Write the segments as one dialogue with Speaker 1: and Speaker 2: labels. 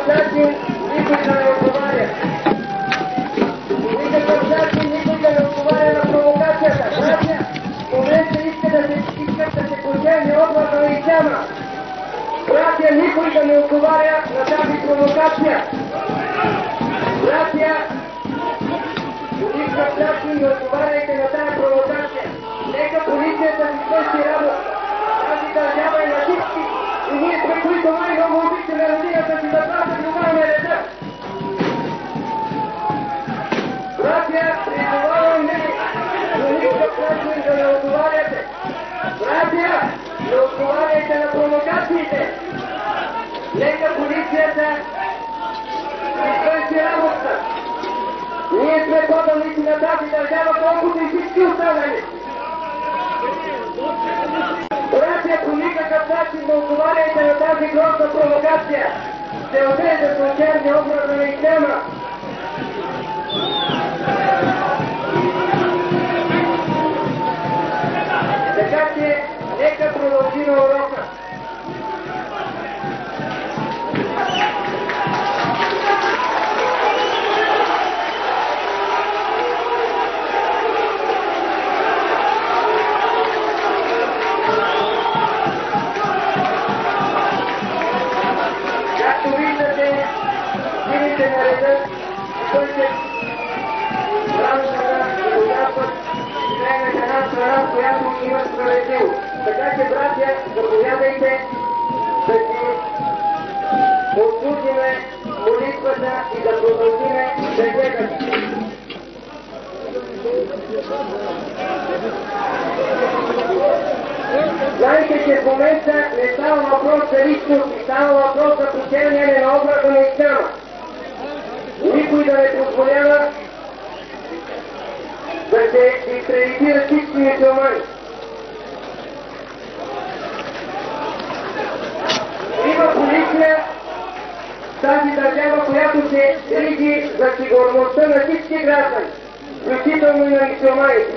Speaker 1: никакъв начин никой да не отговаря. По никакъв начин никой да не отговаря на провокацията. Братя, в момента искат да се почерни образа и тема. Братя, никой да не отговаря на тази провокация. Братя, по никакъв начин не отговаряйте на тази провокация. Нека полицията си свърши работа. Тази държава е на всички и ние сме, които най-много обичаме родината си, да внимаваме реда. Братя, призовавам ви, по никакъв начин да не отговаряте. Братя, не отговаряйте на провокациите. Нека полицията си свърши работа. Ние сме поданици на тази държава, колкото и всички останали. Братя, по никакъв начин не отговаряйте на тази грозна провокация. Целта е да се очерни образа на ислама. Така че, нека продължи на урока. Както виждате, силите на реда свършат работата и участват в една страна, в която има справедливост. Така че, братя, заповядайте да си отслужиме молитвата и да продължиме беседата. Знаете, че в момента не става въпрос за личност, става въпрос за почерняне на образа на ислама. Никой да не позволява да се дискредитира всички мюсюлмани. Има полиция в тази държава, която се грижи за сигурността на всички граждани, включително и на мюсюлманите.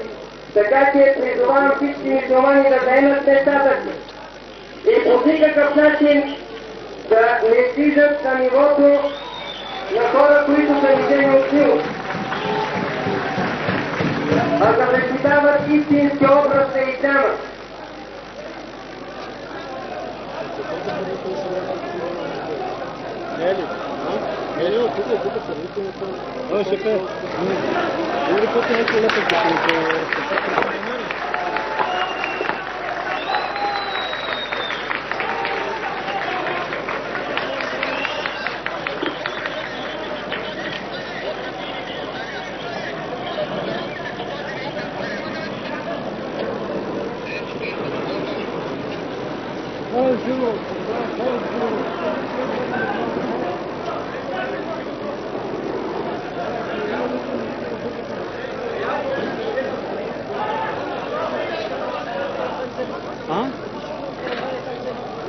Speaker 1: Така че призовавам всички мюсюлмани да заемат местата си и по никакъв начин да не стигат на нивото на хора, които са лишени от сила, а да защитават истински образ на исляма.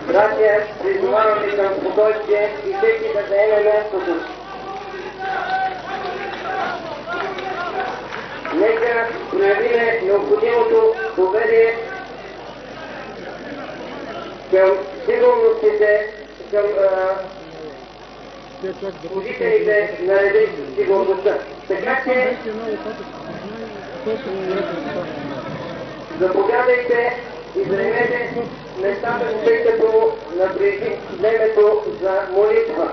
Speaker 1: Братя, призовавам ви към спокойствие и всеки да заеме мястото. Нека проявиме необходимото доверие към сигурностите, към служителите на реда и сигурността. Така че заповядайте и заемете местата, тъй като наближи времето за молитва.